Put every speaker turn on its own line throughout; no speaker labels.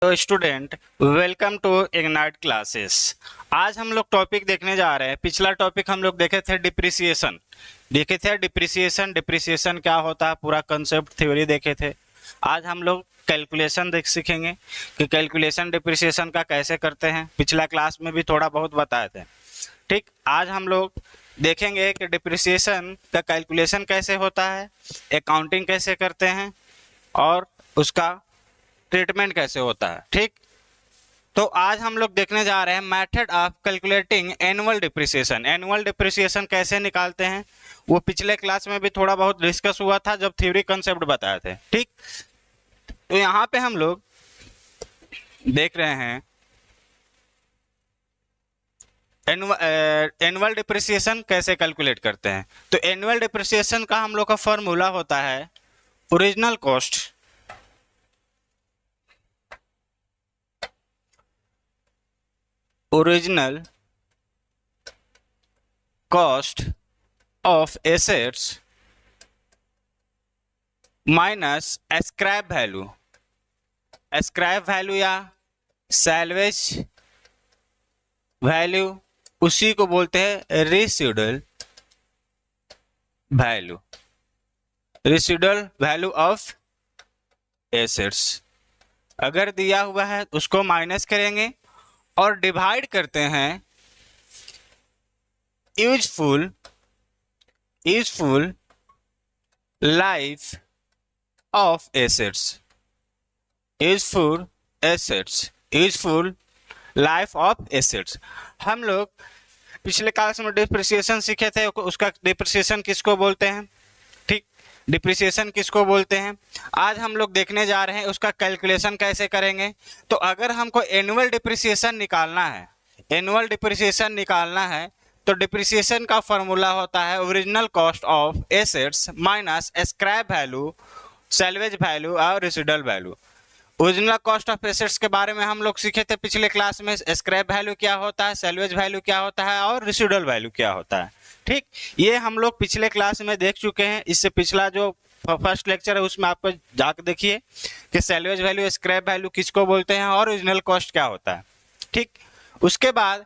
तो student, welcome to Ignite Classes. आज हम लोग टॉपिक देखने जा रहे हैं। पिछला टॉपिक हम लोग देखे थे डिप्रिसिएशन क्या होता है, पूरा कंसेप्ट थ्योरी देखे थे। आज हम लोग कैलकुलेशन सीखेंगे कि कैलकुलेशन डिप्रिसिएशन का कैसे करते हैं। पिछला क्लास में भी थोड़ा बहुत बताए थे। ठीक, आज हम लोग देखेंगे कि डिप्रिसिएशन का कैलकुलेशन कैसे होता है, अकाउंटिंग कैसे करते हैं और उसका ट्रीटमेंट कैसे होता है। ठीक, तो आज हम लोग देखने जा रहे हैं method of calculating annual depreciation. Annual depreciation कैसे निकालते हैं वो पिछले क्लास में भी थोड़ा बहुत डिस्कस हुआ था जब थ्योरी कंसेप्ट बताए थे। ठीक, तो यहाँ पे हम लोग देख रहे हैं एनुअल डिप्रिसिएशन कैसे कैलकुलेट करते हैं। तो एनुअल डिप्रिसिएशन का हम लोग का फॉर्मूला होता है original cost of assets minus scrap value या सैल्वेज वैल्यू, उसी को बोलते हैं रेसिडुअल वैल्यू ऑफ एसेट्स। अगर दिया हुआ है उसको माइनस करेंगे और डिवाइड करते हैं useful life of assets. Useful life of assets. हम लोग पिछले क्लास में डिप्रिसिएशन सीखे थे, उसका डिप्रिसिएशन किसको बोलते हैं। ठीक, डिप्रिसिएशन किसको बोलते हैं आज हम लोग देखने जा रहे हैं। उसका कैलकुलेशन कैसे करेंगे। तो अगर हमको एनुअल डिप्रिसिएशन निकालना है तो डिप्रिसिएशन का फॉर्मूला होता है original cost of assets minus scrap value, salvage value और residual value. Original cost of assets के बारे में हम लोग सीखे थे पिछले क्लास में। स्क्रैप वैल्यू क्या होता है, सैल्वेज वैल्यू क्या होता है और रेसिडुअल वैल्यू क्या होता है। ठीक, ये हम लोग पिछले क्लास में देख चुके हैं। इससे पिछला जो फर्स्ट लेक्चर है उसमें आपको जाकर देखिए कि सैल्वेज वैल्यू, स्क्रैप वैल्यू किसको बोलते हैं और ओरिजिनल कॉस्ट क्या होता है। ठीक, उसके बाद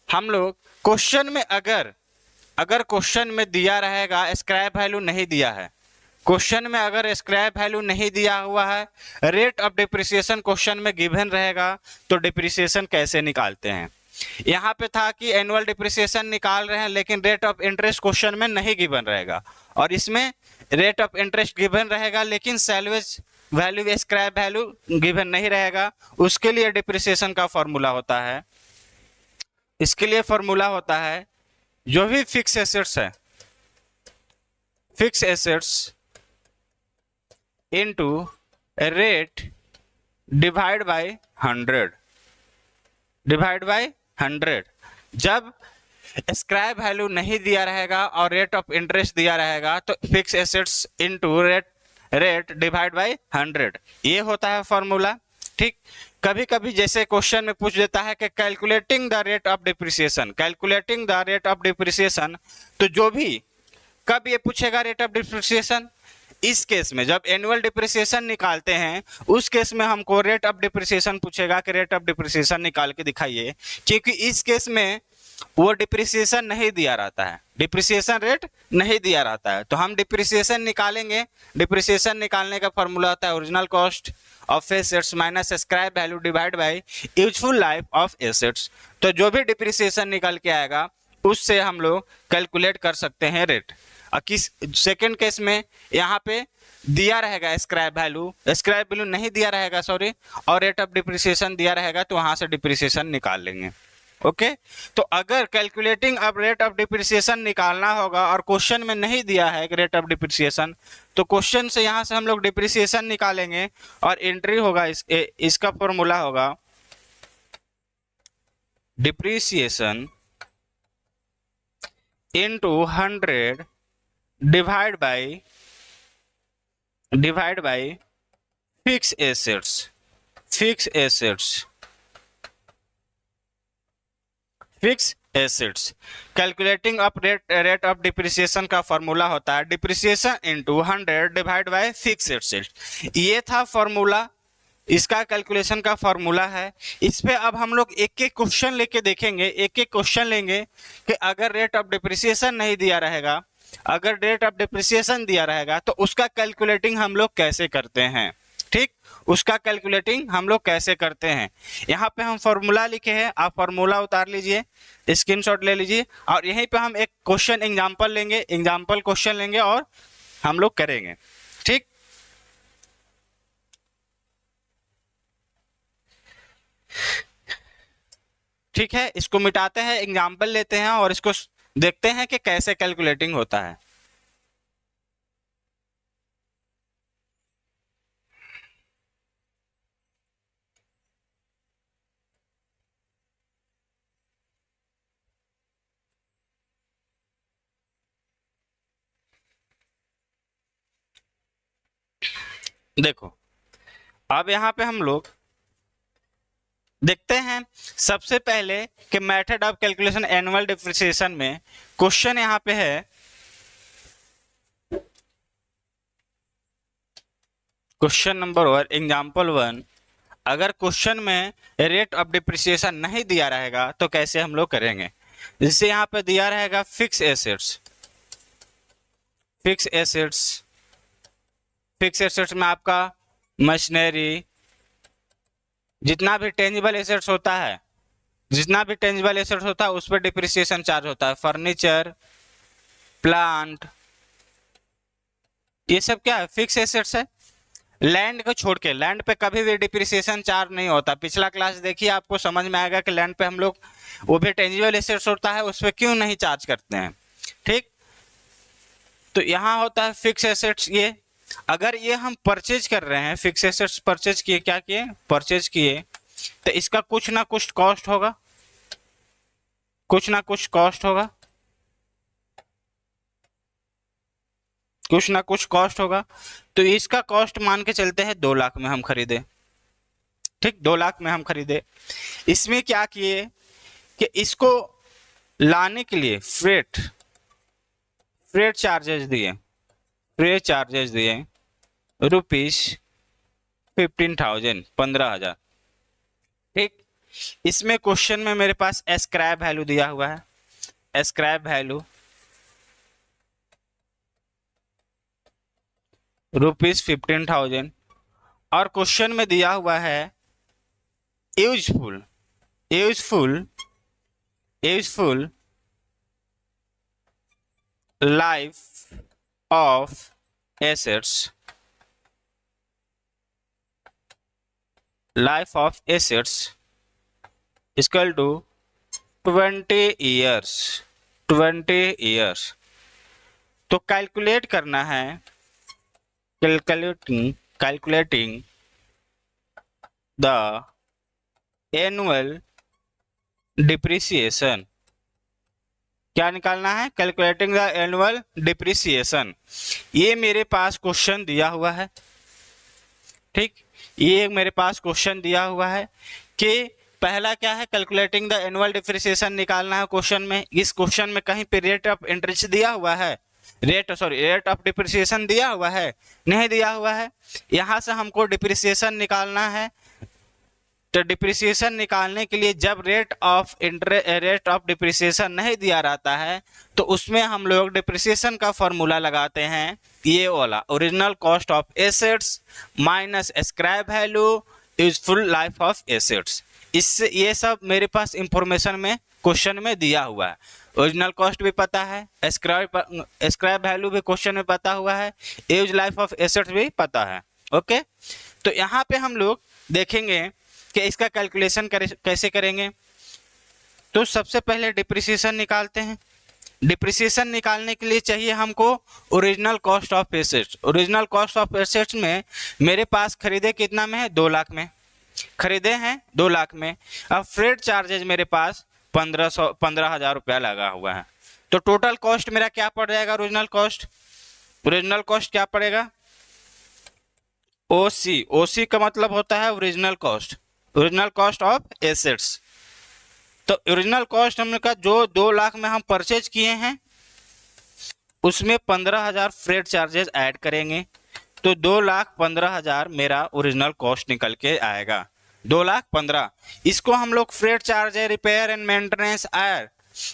हम लोग क्वेश्चन में अगर क्वेश्चन में दिया रहेगा स्क्रैप वैल्यू नहीं दिया है, क्वेश्चन में अगर स्क्रैप वैल्यू नहीं दिया हुआ है, रेट ऑफ डिप्रिसिएशन क्वेश्चन में गिवन रहेगा, तो डिप्रिसिएशन कैसे निकालते हैं। यहाँ पे था कि एनुअल डिप्रिसिएशन निकाल रहे हैं लेकिन रेट ऑफ इंटरेस्ट क्वेश्चन में नहीं गिवन रहेगा, और इसमें रेट ऑफ इंटरेस्ट गिवन रहेगा लेकिन salvage value, scrap value given नहीं रहेगा। उसके लिए डिप्रिसिएशन का फॉर्मूला होता है, इसके लिए फॉर्मूला होता है जो भी फिक्स एसेट्स है, fix assets into rate divide by 100। जब स्क्रैप वैल्यू नहीं दिया रहेगा और रेट ऑफ इंटरेस्ट दिया रहेगा तो fix assets into rate divide by 100, ये होता है फॉर्मूला। ठीक, कभी कभी जैसे क्वेश्चन में पूछ देता है कि calculating the rate of depreciation, तो जो भी कब ये पूछेगा रेट ऑफ डिप्रिसिएशन, इस केस में जब एनुअल डिप्रिसिएशन निकालते हैं उस केस में हमको रेट ऑफ डिप्रिसिएशन पूछेगा कि रेट ऑफ डिप्रिसिएशन निकाल के दिखाइए, क्योंकि इस केस में वो डिप्रिसिएशन नहीं दिया रहता है, डिप्रिसिएशन रेट नहीं दिया रहता है। तो हम डिप्रिसिएशन निकालेंगे। डिप्रिसिएशन निकालने का फॉर्मूला होता है original cost of assets minus scrap value divide by useful life of assets. तो जो भी डिप्रिसिएशन निकल के आएगा उससे हम लोग कैलकुलेट कर सकते हैं रेट। किस सेकंड केस में यहाँ पे दिया रहेगा स्क्रैप वैल्यू नहीं दिया रहेगा सॉरी, और रेट ऑफ डिप्रिसिएशन दिया रहेगा, तो वहां से डिप्रिसिएशन निकाल लेंगे। ओके, तो अगर कैलकुलेटिंग अब रेट ऑफ डिप्रिसिएशन निकालना होगा और क्वेश्चन में नहीं दिया है रेट ऑफ डिप्रिसिएशन, तो क्वेश्चन से यहाँ से हम लोग डिप्रिसिएशन निकालेंगे और एंट्री होगा इसका फॉर्मूला होगा depreciation into 100 divide by fix assets. Calculating of rate of depreciation का फॉर्मूला होता है depreciation into 100 divide by fix assets. ये था फॉर्मूला इसका कैलकुलेशन का फॉर्मूला है। इस पे अब हम लोग एक एक क्वेश्चन लेके देखेंगे, एक एक क्वेश्चन लेंगे कि अगर रेट ऑफ डिप्रिसिएशन नहीं दिया रहेगा, अगर रेट ऑफ डिप्रिसिएशन दिया रहेगा तो उसका कैलकुलेटिंग हम लोग कैसे करते हैं। ठीक, उसका कैलकुलेटिंग हम लोग कैसे करते हैं। यहाँ पे हम फॉर्मूला लिखे हैं, आप फॉर्मूला उतार लीजिए, स्क्रीनशॉट ले लीजिए, और यहीं पे हम एक क्वेश्चन एग्जांपल लेंगे, एग्जांपल क्वेश्चन लेंगे और हम लोग करेंगे। ठीक, ठीक है, इसको मिटाते हैं, एग्जांपल लेते हैं और इसको देखते हैं कि कैसे कैलकुलेटिंग होता है। देखो, अब यहाँ पे हम लोग देखते हैं सबसे पहले कि method of calculation annual depreciation में क्वेश्चन यहाँ पे है, क्वेश्चन नंबर 1 एग्जांपल 1। अगर क्वेश्चन में रेट ऑफ डिप्रिसिएशन नहीं दिया रहेगा तो कैसे हम लोग करेंगे। जैसे यहाँ पे दिया रहेगा fix assets, fix assets, fix assets में आपका मशीनरी, जितना भी टेंजिबल एसेट्स होता है, जितना भी टेंजिबल एसेट्स होता है उस पर डिप्रिसिएशन चार्ज होता है। फर्नीचर, प्लांट, ये सब क्या है, फिक्स एसेट्स है। लैंड को छोड़ के, लैंड पे कभी भी डिप्रिसिएशन चार्ज नहीं होता। पिछला क्लास देखिए, आपको समझ में आएगा कि लैंड पे हम लोग, वो भी टेंजिबल एसेट्स होता है, उस पर क्यों नहीं चार्ज करते हैं। ठीक, तो यहाँ होता है फिक्स एसेट्स। ये अगर ये हम परचेज कर रहे हैं, फिक्स एसेट्स परचेज किए, क्या किए, परचेज किए, तो इसका कुछ ना कुछ कॉस्ट होगा, कुछ ना कुछ कॉस्ट होगा, कुछ ना कुछ कॉस्ट होगा। तो इसका कॉस्ट मान के चलते हैं 2 लाख में हम खरीदे। ठीक, 2 लाख में हम खरीदे। इसमें क्या किए कि इसको लाने के लिए फ्रेट, फ्रेट चार्जेस दिए, फ्रेट चार्जेस दिए ₹15,000, 15,000। ठीक, इसमें क्वेश्चन में मेरे पास स्क्रैप वैल्यू दिया हुआ है, स्क्रैप वैल्यू ₹15,000, और क्वेश्चन में दिया हुआ है useful, useful, useful life of assets, life of assets equal to 20 years, 20 years. तो कैलकुलेट करना है, calculating the annual depreciation, क्या निकालना है, कैलकुलेटिंग द एनुअल डिप्रिसिएशन। ये मेरे पास क्वेश्चन दिया हुआ है। ठीक, ये मेरे पास क्वेश्चन दिया हुआ है कि पहला क्या है, कैलकुलेटिंग द एनुअल डिप्रिसिएशन निकालना है क्वेश्चन में। इस क्वेश्चन में कहीं पे रेट ऑफ इंटरेस्ट दिया हुआ है, रेट ऑफ डिप्रिसिएशन दिया हुआ है, नहीं दिया हुआ है। यहां से हमको डिप्रिसिएशन निकालना है। तो डिप्रिसिएशन निकालने के लिए जब रेट ऑफ डिप्रिसिएशन नहीं दिया रहता है तो उसमें हम लोग डिप्रिसिएशन का फॉर्मूला लगाते हैं, ये वाला, original cost of assets minus scrap value useful life of assets. इससे ये सब मेरे पास इंफॉर्मेशन में क्वेश्चन में दिया हुआ है। ओरिजिनल कॉस्ट भी पता है, स्क्रैप वैल्यू भी क्वेश्चन में पता हुआ है, यूज लाइफ ऑफ एसेट्स भी पता है। ओके, तो यहाँ पे हम लोग देखेंगे कि इसका कैलकुलेशन कैसे करेंगे। तो सबसे पहले डिप्रिसिएशन निकालते हैं। डिप्रिसिएशन निकालने के लिए चाहिए हमको original cost of assets. Original cost of assets में मेरे पास खरीदे कितना में है, 2 लाख में खरीदे हैं, 2 लाख में। अब फ्रेट चार्जेज मेरे पास 15,000 रुपया लगा हुआ है। तो टोटल कॉस्ट मेरा क्या पड़ जाएगा, ओरिजिनल कॉस्ट, ओरिजिनल कॉस्ट क्या पड़ेगा, ओसी। ओसी का मतलब होता है original cost, original cost of assets. तो ओरिजिनल कॉस्ट हमने कहा जो 2 लाख में हम परचेज किए हैं उसमें 15,000 फ्रेट चार्जेस ऐड करेंगे। तो 2,15,000 मेरा ओरिजिनल कॉस्ट निकल के आएगा। 2,15,000 इसको हम लोग फ्रेट चार्ज है, रिपेयर एंड मेंटेनेंस और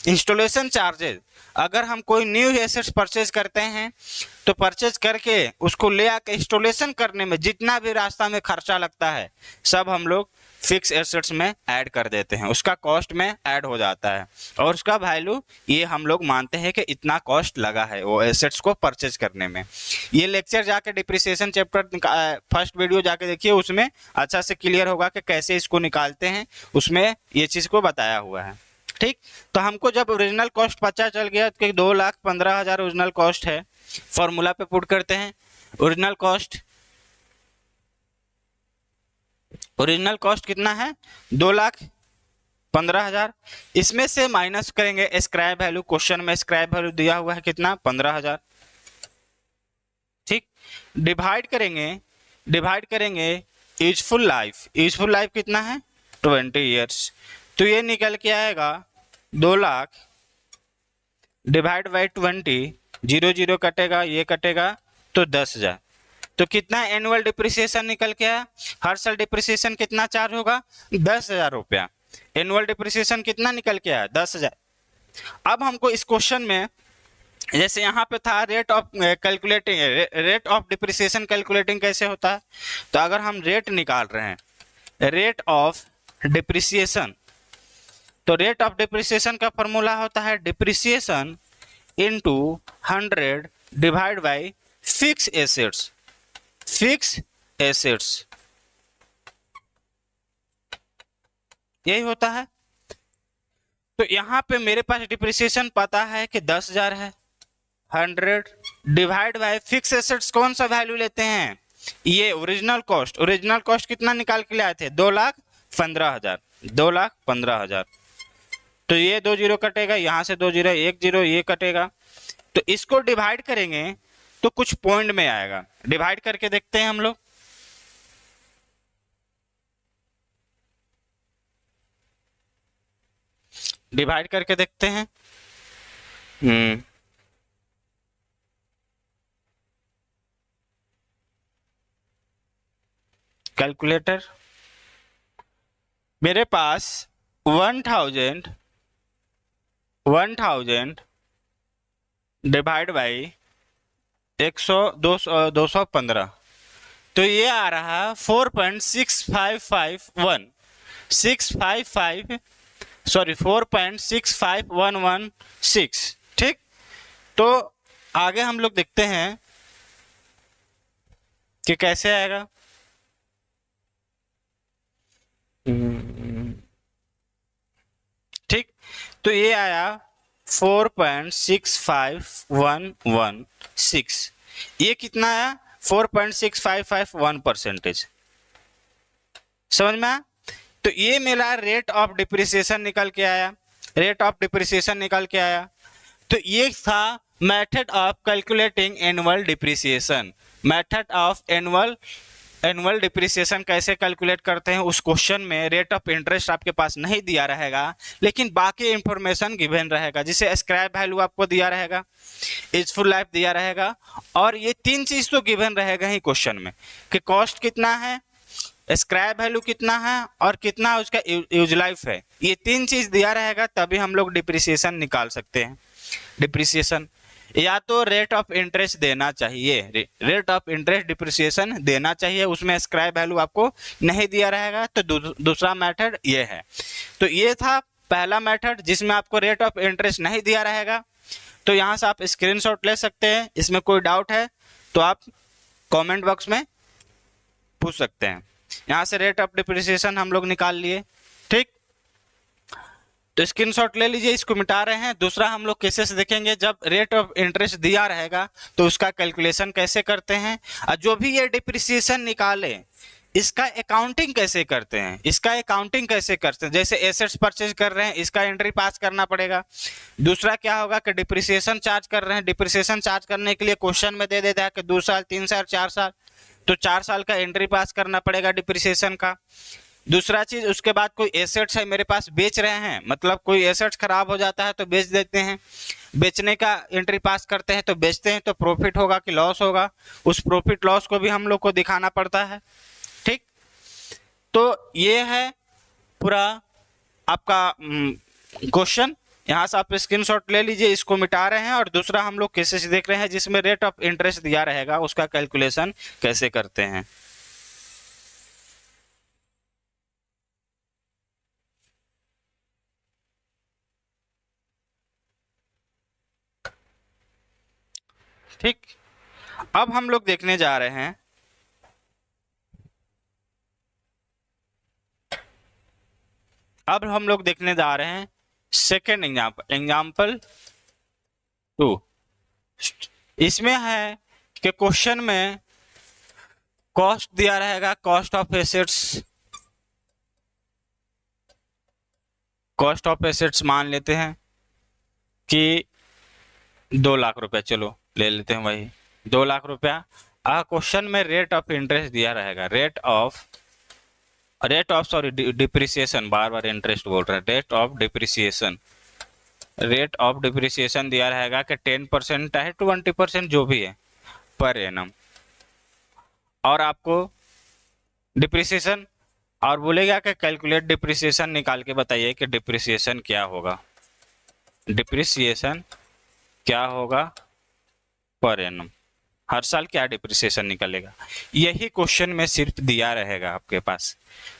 इंस्टॉलेशन चार्जेस, अगर हम कोई न्यू एसेट्स परचेज करते हैं तो परचेज करके उसको ले आके इंस्टॉलेशन करने में जितना भी रास्ता में खर्चा लगता है सब हम लोग फिक्स एसेट्स में ऐड कर देते हैं, उसका कॉस्ट में ऐड हो जाता है और उसका वैल्यू ये हम लोग मानते हैं कि इतना कॉस्ट लगा है वो एसेट्स को परचेज करने में। ये लेक्चर जाके डिप्रिसिएशन चैप्टर फर्स्ट वीडियो जाके देखिए, उसमें अच्छा से क्लियर होगा कि कैसे इसको निकालते हैं, उसमें ये चीज़ को बताया हुआ है। ठीक, तो हमको जब ओरिजिनल कॉस्ट पता चल गया कि 2,15,000 ओरिजिनल कॉस्ट है, फॉर्मूला पे पुट करते हैं। ओरिजिनल कॉस्ट कितना है? 2,15,000। इसमें से माइनस करेंगे स्क्रैप वैल्यू, क्वेश्चन में स्क्रैप वैल्यू दिया हुआ है कितना? 15,000। ठीक, डिवाइड करेंगे यूजफुल लाइफ कितना है? 20 ईयर्स। तो ये निकल के आएगा 2 लाख डिवाइड बाई 20, 0 कटेगा, ये कटेगा तो 10,000। तो कितना एनुअल डिप्रिसिएशन निकल के आया? हर साल डिप्रिसिएशन कितना चार्ज होगा? 10,000 रुपया। एनुअल डिप्रिसिएशन कितना निकल के आया? 10,000। अब हमको इस क्वेश्चन में जैसे यहाँ पे था रेट ऑफ डिप्रिसिएशन कैलकुलेटिंग कैसे होता है, तो अगर हम रेट निकाल रहे हैं, रेट ऑफ डिप्रिसिएशन, तो रेट ऑफ डिप्रिसिएशन का फॉर्मूला होता है depreciation into 100 divide by fix assets, यही होता है। तो यहाँ पे मेरे पास डिप्रिसिएशन पता है कि 10,000 है, 100 डिवाइड बाय फिक्स एसेट्स कौन सा वैल्यू लेते हैं? ये ओरिजिनल कॉस्ट कितना निकाल के ले आए थे? 2,15,000। तो ये 2 0 कटेगा, यहाँ से 2 0, 1 0, ये कटेगा। तो इसको डिवाइड करेंगे तो कुछ पॉइंट में आएगा। डिवाइड करके देखते हैं हम लोग। डिवाइड करके देखते हैं। कैलकुलेटर, मेरे पास 1,000 डिवाइड बाई 215, तो ये आ रहा 4.65116। ठीक, तो आगे हम लोग देखते हैं कि कैसे आएगा। ठीक, तो ये आया 4.651116। ये कितना आया? 4.6551%। समझ में आया? तो ये मेरा रेट ऑफ डिप्रिसिएशन निकल के आया। तो ये था method of calculating annual depreciation. Method of annual depreciation कैसे कैलकुलेट करते हैं, उस क्वेश्चन में रेट ऑफ इंटरेस्ट आपके पास नहीं दिया रहेगा, लेकिन बाकी इंफॉर्मेशन गिवन रहेगा। जैसे स्क्रैप वैल्यू आपको दिया रहेगा, यूजफुल लाइफ दिया रहेगा, और ये 3 चीज तो गिवन रहेगा ही क्वेश्चन में कि कॉस्ट कितना है, स्क्रैप वैल्यू कितना है और कितना उसका यूज लाइफ है। ये 3 चीज दिया रहेगा, तभी हम लोग डिप्रिसिएशन निकाल सकते हैं। डिप्रिसिएशन या तो रेट ऑफ इंटरेस्ट देना चाहिए, रेट ऑफ इंटरेस्ट डिप्रिसिएशन देना चाहिए, उसमें स्क्रैप वैल्यू आपको नहीं दिया रहेगा। तो दूसरा मेथड ये है। तो ये था पहला मेथड जिसमें आपको रेट ऑफ इंटरेस्ट नहीं दिया रहेगा। तो यहाँ से आप स्क्रीनशॉट ले सकते हैं। इसमें कोई डाउट है तो आप कमेंट बॉक्स में पूछ सकते हैं। यहाँ से रेट ऑफ डिप्रिसिएशन हम लोग निकाल लिए। ठीक, तो स्क्रीनशॉट ले लीजिए, इसको मिटा रहे हैं। दूसरा हम लोग केसेस देखेंगे जब रेट ऑफ इंटरेस्ट दिया रहेगा तो उसका कैलकुलेशन कैसे करते हैं, और जो भी ये डिप्रिसिएशन निकाले इसका अकाउंटिंग कैसे करते हैं, जैसे एसेट्स परचेज कर रहे हैं, इसका एंट्री पास करना पड़ेगा। दूसरा क्या होगा कि डिप्रिसिएशन चार्ज कर रहे हैं, डिप्रिसिएशन चार्ज करने के लिए क्वेश्चन में दे देता है कि 2 साल, 3 साल, 4 साल, तो 4 साल का एंट्री पास करना पड़ेगा डिप्रिसिएशन का। दूसरा चीज, उसके बाद कोई एसेट्स है मेरे पास, बेच रहे हैं, मतलब कोई एसेट्स खराब हो जाता है तो बेच देते हैं, बेचने का एंट्री पास करते हैं, तो बेचते हैं तो प्रॉफिट होगा कि लॉस होगा, उस प्रॉफिट लॉस को भी हम लोग को दिखाना पड़ता है। ठीक, तो ये है पूरा आपका क्वेश्चन। यहाँ से आप स्क्रीनशॉट ले लीजिए, इसको मिटा रहे हैं, और दूसरा हम लोग केसेस देख रहे हैं जिसमें रेट ऑफ इंटरेस्ट दिया रहेगा, उसका कैलकुलेशन कैसे करते हैं। ठीक, अब हम लोग देखने जा रहे हैं सेकेंड एग्जाम्पल, एग्जाम्पल 2। इसमें है कि क्वेश्चन में कॉस्ट दिया रहेगा, cost of assets, cost of assets मान लेते हैं कि 2 लाख रुपया, चलो ले लेते हैं वही 2 लाख रुपया। क्वेश्चन में रेट ऑफ इंटरेस्ट दिया रहेगा, rate of sorry depreciation, bar bar interest बोल रहे हैं, रेट ऑफ डिप्रिसिएशन दिया रहेगा कि 10% चाहे 20% जो भी है पर एनम, और आपको डिप्रिसिएशन, और बोलेगा कि कैलकुलेट डिप्रिसिएशन, निकाल के बताइए कि डिप्रिसिएशन क्या होगा, डिप्रिसिएशन क्या होगा पर एनम, हर साल क्या डिप्रिसिएशन निकलेगा। यही क्वेश्चन में सिर्फ दिया रहेगा आपके पास।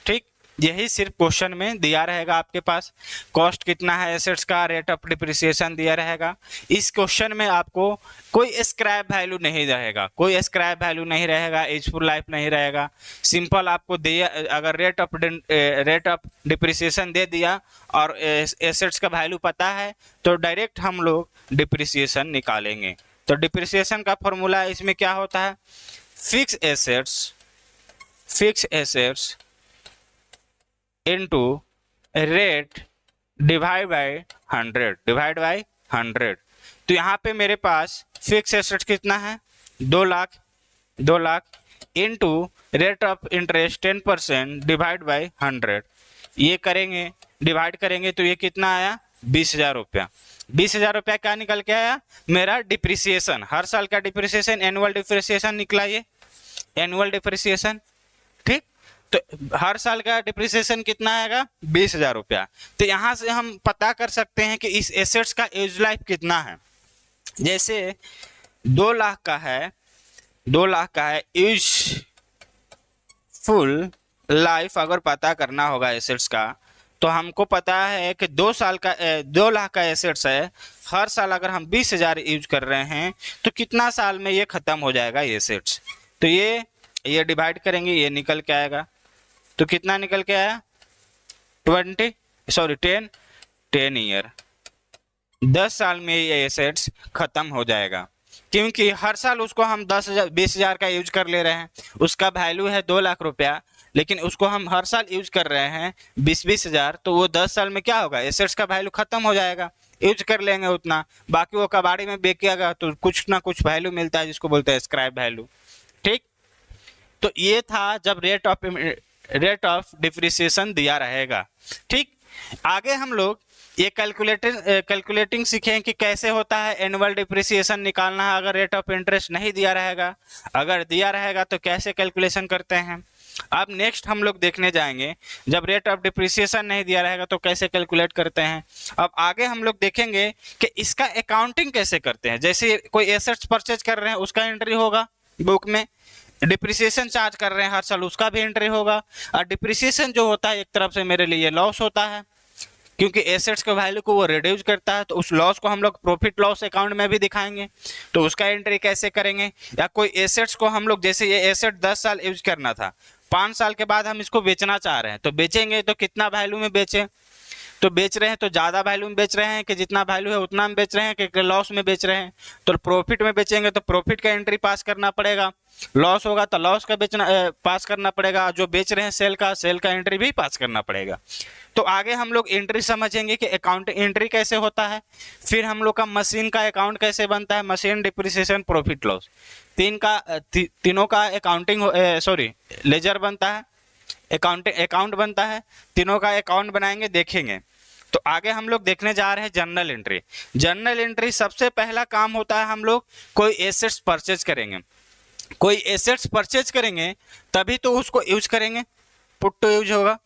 ठीक, यही सिर्फ क्वेश्चन में दिया रहेगा आपके पास, कॉस्ट कितना है एसेट्स का, रेट ऑफ डिप्रिसिएशन दिया रहेगा। इस क्वेश्चन में आपको कोई स्क्रैप वैल्यू नहीं रहेगा, कोई स्क्रैप वैल्यू नहीं रहेगा, यूजफुल लाइफ नहीं रहेगा। सिंपल आपको दिया, अगर रेट ऑफ डिप्रिसिएशन दे दिया और एसेट्स का वैल्यू पता है तो डायरेक्ट हम लोग डिप्रिसिएशन निकालेंगे। तो डिप्रिसिएशन का फॉर्मूला इसमें क्या होता है, fix assets into rate divide by 100। तो यहाँ पे मेरे पास फिक्स एसेट्स कितना है, 2 lakh into rate of interest 10% divide by 100, ये करेंगे, डिवाइड करेंगे तो ये कितना आया, 20,000 रुपया। 20,000 रुपया क्या निकल के आया, मेरा डिप्रिसिएशन, हर साल का डिप्रिसिएशन, एनुअल डिप्रिसिएशन निकला, ये एनुअल डिप्रिसिएशन। ठीक, तो हर साल का डिप्रिसिएशन कितना आएगा, 20,000 रुपया। तो यहां से हम पता कर सकते हैं कि इस एसेट्स का यूज लाइफ कितना है। जैसे 2 लाख का है यूजफुल लाइफ अगर पता करना होगा एसेट्स का, तो हमको पता है कि 2 लाख का एसेट्स है, हर साल अगर हम 20,000 यूज कर रहे हैं तो कितना साल में ये खत्म हो जाएगा ये एसेट्स। तो ये डिवाइड करेंगे, ये निकल के आएगा, तो कितना निकल के आया, 10 ईयर, 10 साल में ये एसेट्स खत्म हो जाएगा। क्योंकि हर साल उसको हम 20,000 का यूज कर ले रहे हैं, उसका वैल्यू है 2 लाख रुपया, लेकिन उसको हम हर साल यूज कर रहे हैं 20,000, तो वो 10 साल में क्या होगा, एसेट्स का वैल्यू खत्म हो जाएगा, यूज कर लेंगे उतना, बाकी वो कबाड़ी में बेचेगा तो कुछ ना कुछ वैल्यू मिलता है जिसको बोलते हैं स्क्रैप वैल्यू। ठीक, तो ये था जब रेट ऑफ डिप्रिसिएशन दिया रहेगा। ठीक, आगे हम लोग ये कैलकुलेटिंग सीखें कि कैसे होता है एनुअल डिप्रिसिएशन निकालना है अगर रेट ऑफ इंटरेस्ट नहीं दिया रहेगा, अगर दिया रहेगा तो कैसे कैलकुलेशन करते हैं। अब नेक्स्ट हम लोग देखने जाएंगे जब रेट ऑफ डिप्रिसिएशन नहीं दिया रहेगा तो कैसे कैलकुलेट करते हैं। अब आगे हम लोग देखेंगे कि इसका अकाउंटिंग कैसे करते हैं। जैसे कोई एसेट्स परचेज कर रहे हैं उसका एंट्री होगा बुक में, डिप्रिसिएशन चार्ज कर रहे हैं हर साल उसका भी एंट्री होगा, और डिप्रिसिएशन जो होता है एक तरफ से मेरे लिए लॉस होता है, क्योंकि एसेट्स के वैल्यू को वो रिड्यूस करता है, तो उस लॉस को हम लोग प्रॉफिट लॉस अकाउंट में भी दिखाएंगे। तो उसका एंट्री कैसे करेंगे, या कोई एसेट्स को हम लोग, जैसे ये एसेट 10 साल यूज करना था, 5 साल के बाद हम इसको बेचना चाह रहे हैं, तो बेचेंगे तो कितना वैल्यू में बेचें, तो बेच रहे हैं तो ज़्यादा वैल्यू में बेच रहे हैं कि जितना वैल्यू है उतना में बेच रहे हैं कि लॉस में बेच रहे हैं। तो प्रॉफिट में बेचेंगे तो प्रॉफिट का एंट्री पास करना पड़ेगा, लॉस होगा तो लॉस का पास करना पड़ेगा, जो बेच रहे हैं सेल का एंट्री भी पास करना पड़ेगा। तो आगे हम लोग एंट्री समझेंगे कि अकाउंट एंट्री कैसे होता है, फिर हम लोग का मशीन का अकाउंट कैसे बनता है, मशीन डिप्रिसिएशन प्रॉफिट लॉस तीनों का अकाउंटिंग लेजर बनता है। अकाउंट बनता है, तीनों का अकाउंट बनाएंगे, देखेंगे। तो आगे हम लोग देखने जा रहे हैं जर्नल एंट्री। जर्नल एंट्री सबसे पहला काम होता है, हम लोग कोई एसेट्स परचेज करेंगे, कोई एसेट्स परचेज करेंगे तभी तो उसको यूज करेंगे, पुट टू यूज होगा।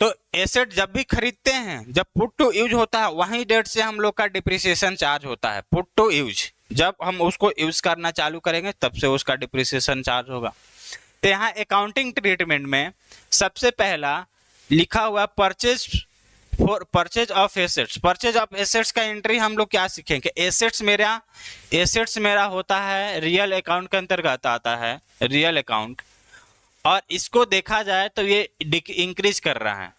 तो एसेट जब भी खरीदते हैं, जब पुट टू यूज होता है वही डेट से हम लोग का डिप्रिसिएशन चार्ज होता है। पुट टू यूज, जब हम उसको यूज करना चालू करेंगे तब से उसका डिप्रिसिएशन चार्ज होगा। तो यहाँ अकाउंटिंग ट्रीटमेंट में सबसे पहला लिखा हुआ purchase for purchase of assets. Purchase of assets का एंट्री हम लोग क्या सीखेंगे, एसेट्स मेरा होता है रियल अकाउंट के अंतर्गत आता है, रियल अकाउंट। और इसको देखा जाए तो ये इंक्रीज कर रहा है,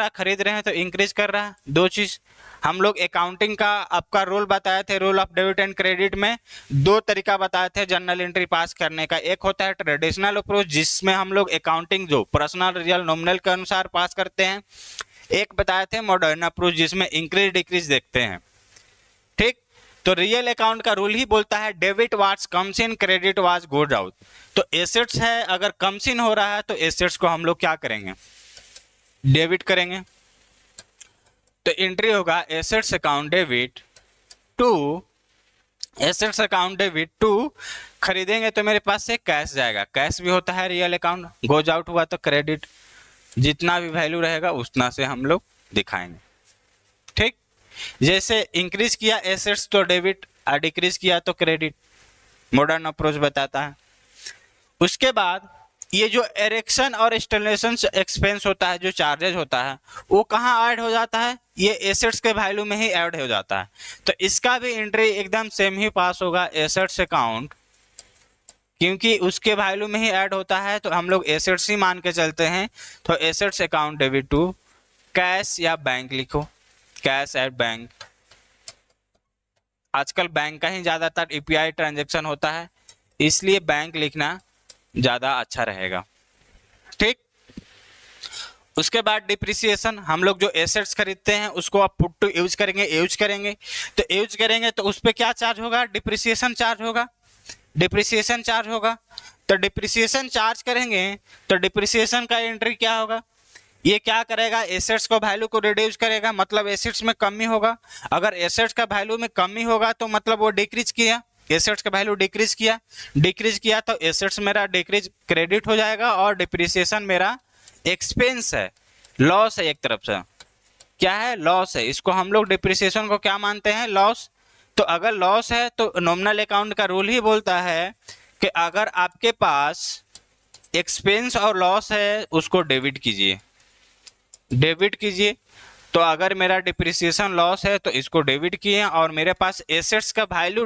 खरीद रहे हैं तो इंक्रीज कर रहा है। दो चीज हम लोग अकाउंटिंग का आपका रोल बताए थे, role of debit and credit में दो तरीका बताए थे जर्नल एंट्री पास करने का। एक होता है ट्रेडिशनल अप्रोच जिसमें हम लोग अकाउंटिंग जो पर्सनल, रियल, नॉमिनल के अनुसार पास करते हैं। एक बताए थे मॉडर्न अप्रोच जिसमें इंक्रीज डिक्रीज देखते हैं। ठीक, तो रियल अकाउंट का रूल ही बोलता है debit was comes in, credit was goes out. तो एसेट्स है, अगर कम्स इन हो रहा है तो एसेट्स को हम लोग क्या करेंगे, डेबिट करेंगे। तो एंट्री होगा एसेट्स अकाउंट डेबिट टू, खरीदेंगे तो मेरे पास से कैश जाएगा, कैश भी होता है रियल अकाउंट। गोज आउट हुआ तो क्रेडिट, जितना भी वैल्यू रहेगा उतना से हम लोग दिखाएंगे। ठीक, जैसे इंक्रीज किया एसेट्स तो डेबिट और डिक्रीज किया तो क्रेडिट, मॉडर्न अप्रोच बताता है। उसके बाद ये जो एरेक्शन और इंस्टॉलेशन एक्सपेंस होता है, जो चार्जेज होता है, वो कहाँ ऐड हो जाता है, ये एसेट्स के वैल्यू में ही ऐड हो जाता है। तो इसका भी एंट्री एकदम सेम ही पास होगा, एसेट्स अकाउंट, क्योंकि उसके वैल्यू में ही ऐड होता है तो हम लोग एसेट्स ही मान के चलते हैं। तो assets account debit to cash या बैंक लिखो, कैश एट बैंक। आजकल बैंक का ही ज्यादातर यूपीआई ट्रांजैक्शन होता है, इसलिए बैंक लिखना ज्यादा अच्छा रहेगा। ठीक, उसके बाद डिप्रिसिएशन, हम लोग जो एसेट्स खरीदते हैं उसको आप पुट टू यूज करेंगे, यूज करेंगे तो उस पर क्या चार्ज होगा, डिप्रिसिएशन चार्ज होगा। तो डिप्रिसिएशन चार्ज करेंगे तो डिप्रिसिएशन का एंट्री क्या होगा, ये क्या करेगा, एसेट्स को वैल्यू को रिड्यूस करेगा, मतलब एसेट्स में कमी होगा। अगर एसेट्स का वैल्यू में कमी होगा तो मतलब वो डिक्रीज किया, एसेट्स का वैल्यू डिक्रीज किया तो एसेट्स मेरा डिक्रीज क्रेडिट हो जाएगा और डिप्रिसिएशन मेरा एक्सपेंस है, लॉस है, एक तरफ से क्या है, लॉस है। इसको हम लोग डिप्रिसिएशन को क्या मानते हैं, लॉस। तो अगर लॉस है तो नॉमिनल अकाउंट का रूल ही बोलता है कि अगर आपके पास एक्सपेंस और लॉस है उसको डेबिट कीजिए। तो अगर मेरा डिप्रिसिएशन लॉस है तो इसको डेबिट किए और मेरे पास एसेट्स का वैल्यू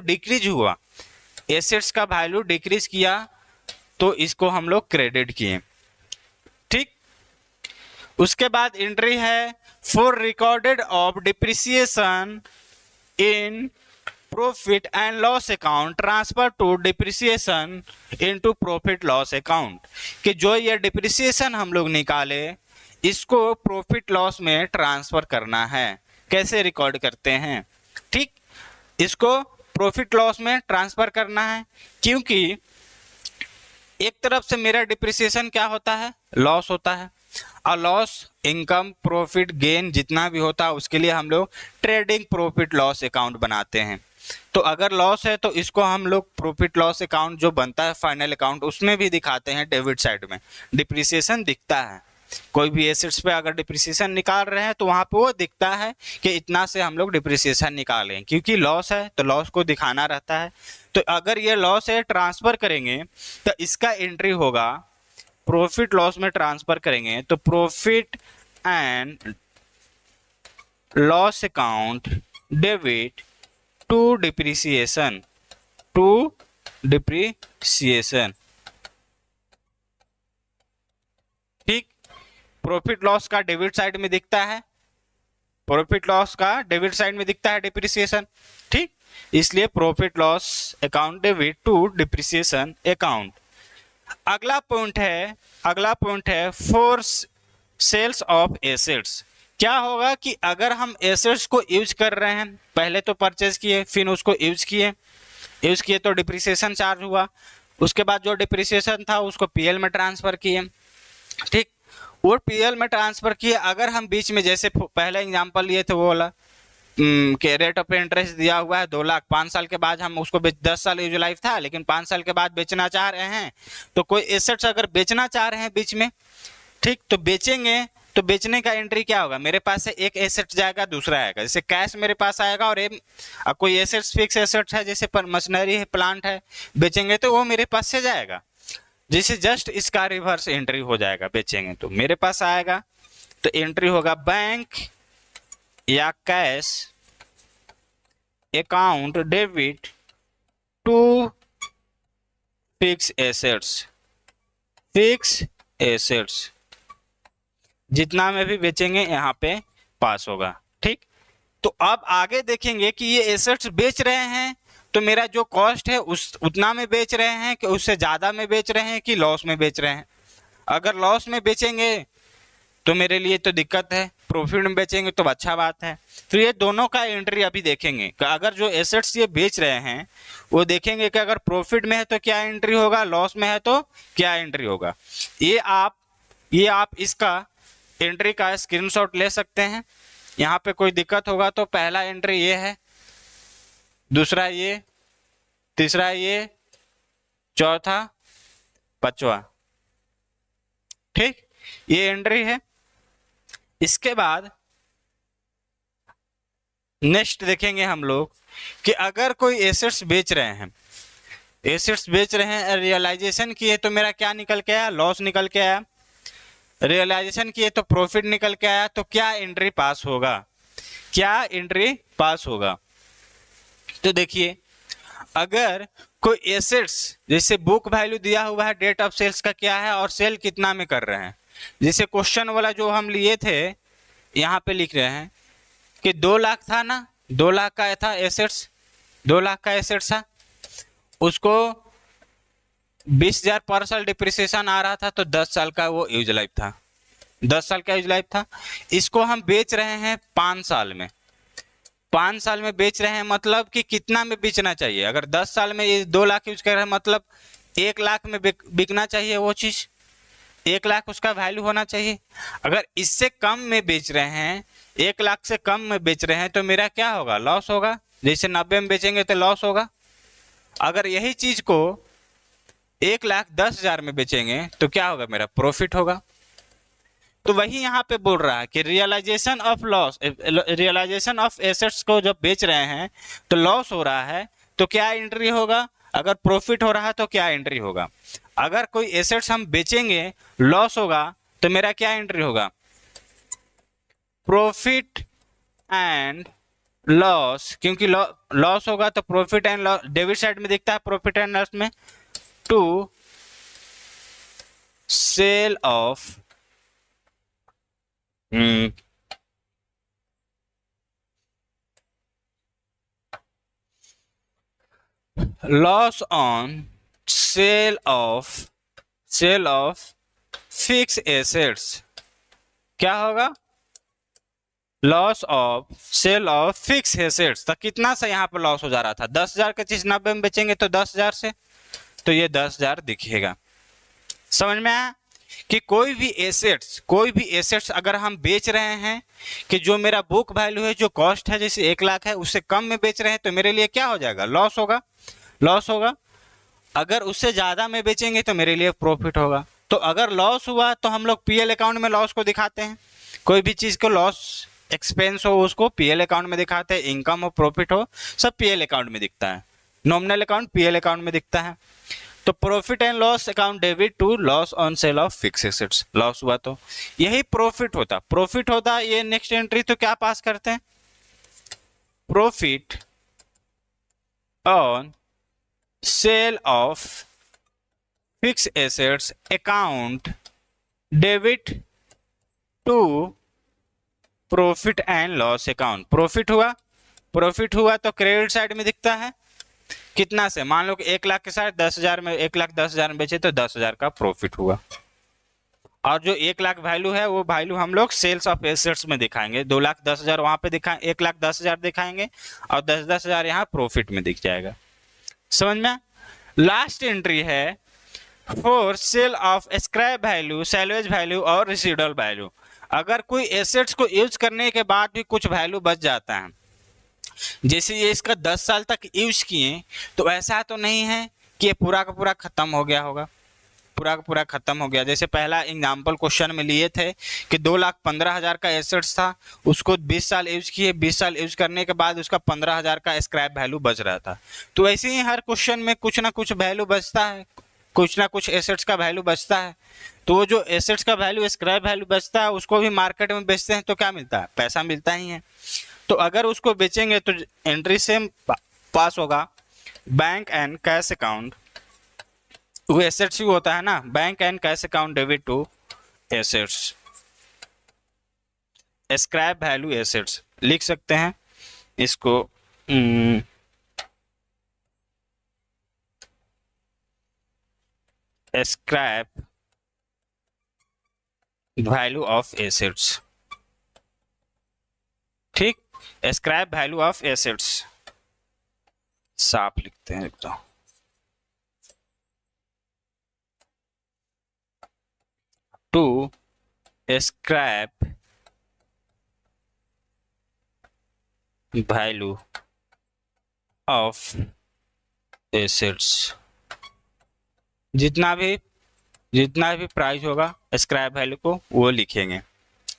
डिक्रीज किया तो इसको हम लोग क्रेडिट किए। ठीक, उसके बाद एंट्री है for recorded of depreciation in profit and loss account transfer to depreciation into profit loss account, कि जो ये डिप्रिसिएशन हम लोग निकाले इसको प्रॉफिट लॉस में ट्रांसफर करना है। कैसे रिकॉर्ड करते हैं, ठीक, इसको प्रॉफिट लॉस में ट्रांसफर करना है, क्योंकि एक तरफ से मेरा डिप्रिसिएशन क्या होता है, लॉस होता है, और लॉस इनकम प्रॉफिट गेन जितना भी होता है उसके लिए हम लोग ट्रेडिंग प्रॉफिट लॉस अकाउंट बनाते हैं। तो अगर लॉस है तो इसको हम लोग प्रॉफिट लॉस अकाउंट जो बनता है फाइनल अकाउंट उसमें भी दिखाते हैं, डेबिट साइड में डिप्रिसिएशन दिखता है। कोई भी एसेट्स पे अगर डिप्रिसिएशन निकाल रहे हैं तो वहां पे वो दिखता है कि इतना से हम लोग डिप्रिसिएशन निकालें, क्योंकि लॉस है तो लॉस को दिखाना रहता है। तो अगर ये लॉस है ट्रांसफर करेंगे तो इसका एंट्री होगा प्रॉफिट लॉस में ट्रांसफर करेंगे तो profit and loss account debit to depreciation ठीक, प्रॉफिट लॉस का डेबिट साइड में दिखता है, डिप्रिसिएशन। ठीक, इसलिए profit loss account debit to depreciation account. अगला पॉइंट है फॉर सेल्स ऑफ एसेट्स। क्या होगा कि अगर हम एसेट्स को यूज कर रहे हैं, पहले तो परचेज किए फिर उसको यूज किए तो डिप्रिसिएशन चार्ज हुआ, उसके बाद जो डिप्रिसिएशन था उसको पीएल में ट्रांसफर किए, ठीक। वो पीएल में ट्रांसफर किए। अगर हम बीच में जैसे पहले एग्जांपल लिए थे वो वाला के रेट ऑफ इंटरेस्ट दिया हुआ है 2 लाख, 5 साल के बाद हम उसको 10 साल यूज लाइफ था लेकिन 5 साल के बाद बेचना चाह रहे हैं, तो कोई एसेट्स अगर बेचना चाह रहे हैं बीच में, ठीक, तो बेचेंगे तो बेचने का एंट्री क्या होगा, मेरे पास से एक एसेट जाएगा दूसरा आएगा, जैसे कैश मेरे पास आएगा और कोई एसेट्स फिक्स एसेट्स है जैसे मशीनरी है, प्लांट है, बेचेंगे तो वो मेरे पास से जाएगा, जैसे जस्ट इसका रिवर्स एंट्री हो जाएगा, बेचेंगे तो मेरे पास आएगा, तो एंट्री होगा बैंक या cash account debit to fix assets, fix assets जितना में भी बेचेंगे यहाँ पे पास होगा, ठीक। तो अब आगे देखेंगे कि ये एसेट्स बेच रहे हैं तो मेरा जो कॉस्ट है उस उतना में बेच रहे हैं कि उससे ज्यादा में बेच रहे हैं कि लॉस में बेच रहे हैं। अगर लॉस में बेचेंगे तो मेरे लिए तो दिक्कत है, प्रॉफिट में बेचेंगे तो अच्छा बात है। तो ये दोनों का एंट्री अभी देखेंगे कि अगर जो एसेट्स ये बेच रहे हैं वो देखेंगे कि अगर प्रॉफिट में है तो क्या एंट्री होगा, लॉस में है तो क्या एंट्री होगा। ये आप इसका एंट्री का स्क्रीनशॉट ले सकते हैं। यहाँ पे कोई दिक्कत होगा तो पहला एंट्री ये है, दूसरा ये, तीसरा ये, चौथा, पांचवा, ठीक, ये एंट्री है। इसके बाद नेक्स्ट देखेंगे हम लोग कि अगर कोई एसेट्स बेच रहे हैं, एसेट्स बेच रहे हैं, रियलाइजेशन किए तो मेरा क्या निकल के आया, लॉस निकल के आया, रियलाइजेशन किए तो प्रॉफिट निकल के आया, तो क्या एंट्री पास होगा, क्या एंट्री पास होगा। तो देखिए अगर कोई एसेट्स जैसे बुक वैल्यू दिया हुआ है, डेट ऑफ सेल्स का क्या है और सेल कितना में कर रहे हैं, जैसे क्वेश्चन वाला जो हम लिए थे यहाँ पे लिख रहे हैं कि 2 लाख था ना, 2 लाख का था एसेट्स, 2 लाख का एसेट्स था, उसको 20,000 पर साल डिप्रिसिएशन आ रहा था तो 10 साल का वो यूज लाइफ था, 10 साल का यूज लाइफ था। इसको हम बेच रहे हैं 5 साल में, 5 साल में बेच रहे हैं, मतलब कि कितना में बेचना चाहिए। अगर 10 साल में ये 2 लाख यूज कर रहे हैं मतलब 1 लाख में बिकना चाहिए वो चीज, 1 लाख उसका वैल्यू होना चाहिए। अगर इससे कम में बेच रहे हैं, 1 लाख से कम में बेच रहे हैं तो मेरा क्या होगा, लॉस होगा। जैसे 90 में बेचेंगे तो लॉस होगा। अगर यही चीज को 1,10,000 में बेचेंगे तो क्या होगा, मेरा प्रॉफिट होगा। तो वही यहाँ पे बोल रहा है कि realisation of loss, realisation of assets को जब बेच रहे हैं तो लॉस हो रहा है तो क्या एंट्री होगा, अगर प्रॉफिट हो रहा है तो क्या एंट्री होगा। अगर कोई एसेट्स हम बेचेंगे लॉस होगा तो मेरा क्या एंट्री होगा, प्रॉफिट एंड लॉस, क्योंकि लॉस होगा तो profit and loss debit side में दिखता है, प्रॉफिट एंड लॉस में, to sale of loss on sale of fix assets, क्या होगा, loss of sale of fix assets. तो कितना से यहाँ पर लॉस हो जा रहा था, 10,000 का चीज 90 में बेचेंगे तो 10,000 से, तो ये 10,000 दिखेगा। समझ में आया कि कोई भी एसेट्स अगर हम बेच रहे हैं कि जो मेरा बुक वैल्यू है, जो कॉस्ट है जैसे 1 लाख है उससे कम में बेच रहे हैं तो मेरे लिए क्या हो जाएगा, लॉस होगा, लॉस होगा। अगर उससे ज्यादा में बेचेंगे तो मेरे लिए प्रॉफिट होगा। तो अगर लॉस हुआ तो हम लोग पीएल अकाउंट में लॉस को दिखाते हैं, कोई भी चीज को लॉस एक्सपेंस हो उसको पीएल अकाउंट में दिखाते हैं, इनकम हो प्रॉफिट हो सब पीएल अकाउंट में दिखता है, नॉमिनल अकाउंट पीएल अकाउंट में दिखता है। तो profit and loss account debit to loss on sale of fix assets, loss हुआ तो यही प्रॉफिट होता। ये नेक्स्ट एंट्री तो क्या पास करते हैं, profit on sale of fix assets account debit to profit and loss account. Profit हुआ तो क्रेडिट साइड में दिखता है, कितना से, मान लो कि 1 लाख के साथ 10,000 में, 1,10,000 में बेचे तो 10,000 का प्रॉफिट हुआ। और जो 1 लाख वैल्यू है वो वैल्यू हम लोग सेल्स ऑफ एसेट्स में दिखाएंगे, 2,10,000 वहां पे दिखाएंगे, 1,10,000 दिखाएंगे और 10,10,000 यहाँ प्रॉफिट में दिख जाएगा। समझ में? लास्ट एंट्री है for sale of scrap value, salvage value और रेसिडुअल वैल्यू। अगर कोई एसेट्स को यूज करने के बाद भी कुछ वैल्यू बच जाता है, जैसे ये इसका 10 साल तक यूज किए, तो ऐसा तो नहीं है कि ये पूरा का पूरा खत्म हो गया होगा, पूरा का पूरा खत्म हो गया। जैसे पहला एग्जाम्पल क्वेश्चन में लिए थे कि 2,15,000 का एसेट्स था, उसको 20 साल यूज किए, 20 साल यूज करने के बाद उसका 15,000 का स्क्रैप वैल्यू बच रहा था। तो ऐसे ही हर क्वेश्चन में कुछ ना कुछ वैल्यू बचता है, कुछ ना कुछ एसेट्स का वैल्यू बचता है। तो वो जो एसेट्स का वैल्यू, स्क्रैप वैल्यू बचता है, उसको भी मार्केट में बेचते हैं तो क्या मिलता है, पैसा मिलता ही है। तो अगर उसको बेचेंगे तो एंट्री सेम पास होगा, बैंक एंड कैश अकाउंट, वो एसेट्स ही होता है ना, bank and cash account debit to assets, scrap value assets लिख सकते हैं इसको। स्क्रैप वैल्यू ऑफ एसेट्स, ठीक, स्क्रैप वैल्यू ऑफ एसेट्स साफ लिखते हैं एकदम। To scrap value of assets, जितना भी प्राइस होगा स्क्रैप वैल्यू को वो लिखेंगे।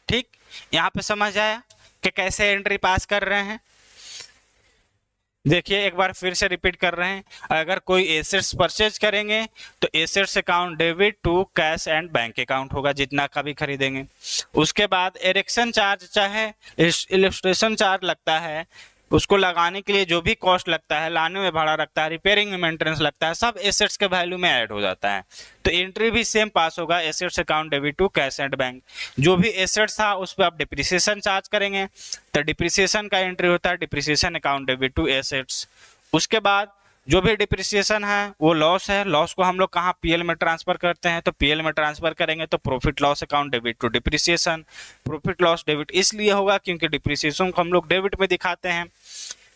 ठीक, यहाँ पे समझ आया कि कैसे एंट्री पास कर रहे हैं। देखिए एक बार फिर से रिपीट कर रहे हैं, अगर कोई एसेट्स परचेज करेंगे तो assets account debit to cash and bank account होगा, जितना का भी खरीदेंगे। उसके बाद इरेक्शन चार्ज चाहे इलस्ट्रेशन चार्ज लगता है, उसको लगाने के लिए जो भी कॉस्ट लगता है, लाने में भाड़ा लगता है, रिपेयरिंग में मेंटेनेंस लगता है, सब एसेट्स के वैल्यू में ऐड हो जाता है। तो एंट्री भी सेम पास होगा, assets account debit to cash and bank. जो भी एसेट्स था उस पर आप डिप्रिसिएशन चार्ज करेंगे, तो डिप्रिसिएशन का एंट्री होता है depreciation account debit to assets. उसके बाद जो भी डिप्रिसिएशन है वो लॉस है, लॉस को हम लोग कहाँ पीएल में ट्रांसफर करते हैं, तो पीएल में ट्रांसफर करेंगे तो profit loss account debit to depreciation. Profit loss debit इसलिए होगा क्योंकि डिप्रिसिएशन को हम लोग डेबिट में दिखाते हैं।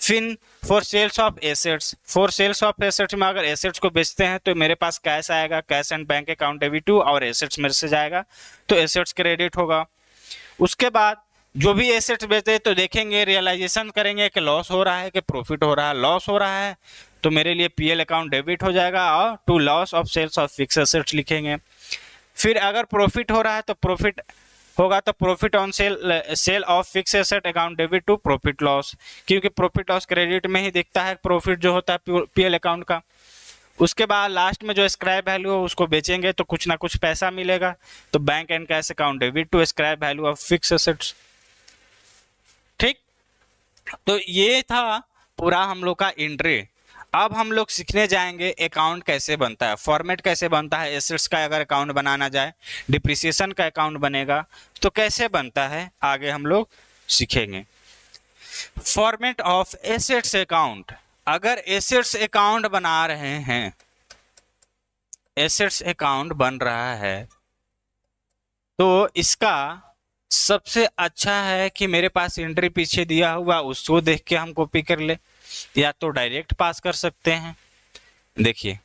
फिर for sales of assets, for sales of assets में अगर एसेट्स को बेचते हैं तो मेरे पास कैश आएगा, cash and bank account debit to, और एसेट्स मेरे से जाएगा तो एसेट्स क्रेडिट होगा। उसके बाद जो भी एसेट्स बेचते हैं तो देखेंगे, रियलाइजेशन करेंगे कि लॉस हो रहा है कि प्रॉफिट हो रहा है। लॉस हो रहा है तो मेरे लिए पीएल अकाउंट डेबिट हो जाएगा और to loss of sales of fix assets लिखेंगे। फिर अगर प्रॉफिट हो रहा है तो प्रॉफिट होगा तो profit on sale of fix asset account debit to profit loss, क्योंकि प्रॉफिट लॉस क्रेडिट में ही दिखता है प्रॉफिट जो होता है पीएल अकाउंट का। उसके बाद लास्ट में जो स्क्रैप वैल्यू हो उसको बेचेंगे तो कुछ ना कुछ पैसा मिलेगा, तो bank and cash account debit to scrap value of fix assets. ठीक, तो ये था पूरा हम लोग का एंट्री। अब हम लोग सीखने जाएंगे अकाउंट कैसे बनता है, फॉर्मेट कैसे बनता है। एसेट्स का अगर अकाउंट बनाना जाए, डिप्रिसिएशन का अकाउंट बनेगा तो कैसे बनता है, आगे हम लोग सीखेंगे। फॉर्मेट ऑफ एसेट्स अकाउंट, अगर एसेट्स अकाउंट बना रहे हैं, एसेट्स अकाउंट बन रहा है तो इसका सबसे अच्छा है कि मेरे पास एंट्री पीछे दिया हुआ उसको देख के हम कॉपी कर ले, या तो डायरेक्ट पास कर सकते हैं। देखिए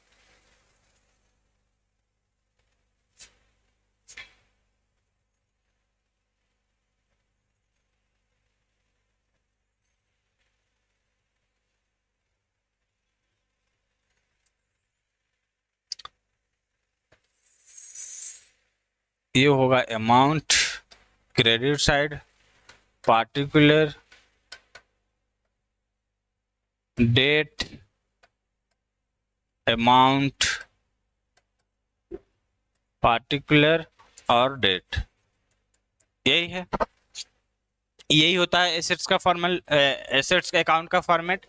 ये होगा amount, credit side, particular, date, amount, particular और डेट, यही है। यही होता है एसेट्स का फॉर्मल, एसेट्स के अकाउंट का फॉर्मेट,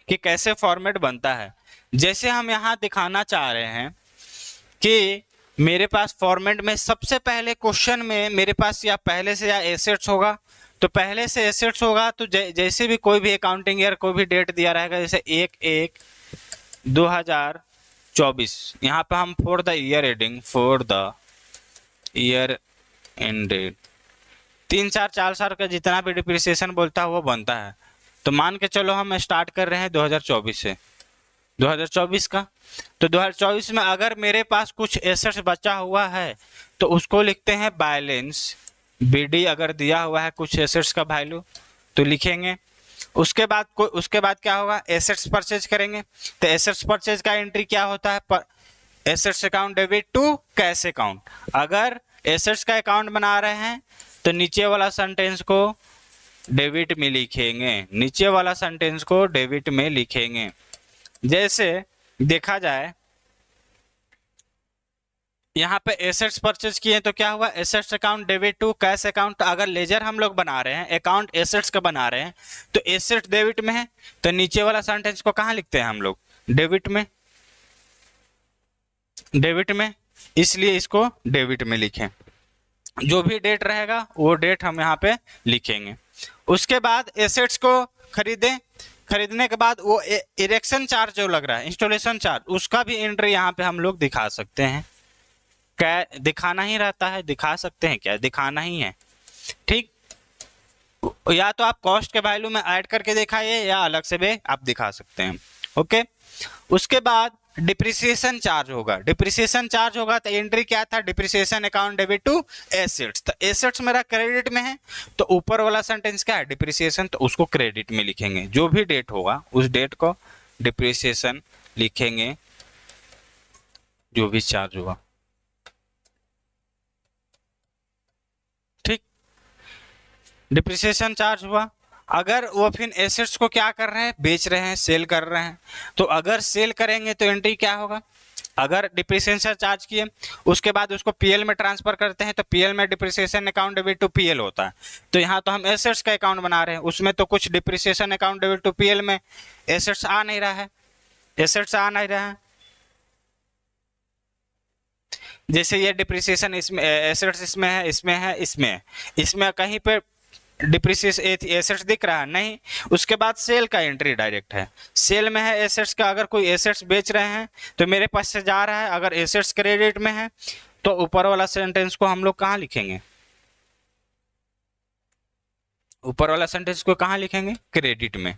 कि कैसे फॉर्मेट बनता है। जैसे हम यहाँ दिखाना चाह रहे हैं कि मेरे पास फॉर्मेट में सबसे पहले क्वेश्चन में मेरे पास या पहले से या एसेट्स होगा, तो पहले से एसेट्स होगा तो जैसे भी कोई भी अकाउंटिंग ईयर कोई भी डेट दिया रहेगा, जैसे 1/1/2024, यहाँ पे हम for the year ending, for the year ended 3-4 साल का जितना भी डिप्रिसिएशन बोलता है वो बनता है। तो मान के चलो हम स्टार्ट कर रहे हैं 2024 से, 2024 का। तो 2024 में अगर मेरे पास कुछ एसेट्स बचा हुआ है तो उसको लिखते हैं बैलेंस बीडी। अगर दिया हुआ है कुछ एसेट्स का वैल्यू तो लिखेंगे। उसके बाद क्या होगा, एसेट्स परचेज करेंगे। तो एसेट्स परचेज का एंट्री क्या होता है, assets account debit to cash account. अगर एसेट्स का अकाउंट बना रहे हैं तो नीचे वाला सेंटेंस को डेबिट में लिखेंगे, नीचे वाला सेंटेंस को डेबिट में लिखेंगे। जैसे देखा जाए यहाँ पे एसेट्स परचेज किए तो क्या हुआ, assets account debit to cash account. अगर लेजर हम लोग बना रहे हैं, अकाउंट एसेट्स का बना रहे हैं, तो एसेट्स डेबिट में है तो नीचे वाला सेंटेंस को कहाँ लिखते हैं हम लोग, डेबिट में, डेबिट में, इसलिए इसको डेबिट में लिखें। जो भी डेट रहेगा वो डेट हम यहाँ पे लिखेंगे। उसके बाद एसेट्स को खरीदने के बाद वो इरेक्शन चार्ज जो लग रहा है, इंस्टॉलेशन चार्ज, उसका भी एंट्री यहाँ पे हम लोग दिखा सकते हैं। क्या दिखाना ही रहता है, दिखा सकते हैं, क्या दिखाना ही है, ठीक। या तो आप कॉस्ट के वैल्यू में ऐड करके दिखाइए या अलग से भी आप दिखा सकते हैं, ओके। उसके बाद डिप्रिसिएशन चार्ज होगा। डिप्रिसिएशन चार्ज होगा तो एंट्री क्या था, depreciation account debit to assets. तो एसेट्स मेरा क्रेडिट में है तो ऊपर वाला सेंटेंस क्या है, डिप्रिसिएशन, तो उसको क्रेडिट में लिखेंगे। जो भी डेट होगा उस डेट को डिप्रिसिएशन लिखेंगे, जो भी चार्ज होगा, ठीक। डिप्रिसिएशन चार्ज हुआ। अगर वो फिर एसेट्स को क्या कर रहे हैं, बेच रहे हैं, सेल कर रहे हैं, तो अगर सेल करेंगे तो एंट्री क्या होगा, अगर डिप्रिसिएशन चार्ज किए उसके बाद उसको पीएल में ट्रांसफर करते हैं तो पीएल में depreciation account debit to PL होता है। तो यहाँ तो हम एसेट्स का अकाउंट बना रहे हैं, उसमें तो कुछ depreciation account debit to PL में एसेट्स आ नहीं रहा है, एसेट्स आ नहीं रहा है। जैसे ये डिप्रिसिएशन इसमें, एसेट्स इसमें है, इसमें है, इसमें है, इसमें कहीं पे डिप्रिसिएशन एसेट्स दिख रहा है नहीं। उसके बाद सेल का एंट्री डायरेक्ट है, सेल में है एसेट्स का। अगर कोई एसेट्स बेच रहे हैं तो मेरे पास से जा रहा है, अगर एसेट्स क्रेडिट में है तो ऊपर वाला सेंटेंस को हम लोग कहाँ लिखेंगे, ऊपर वाला सेंटेंस को कहाँ लिखेंगे, क्रेडिट में।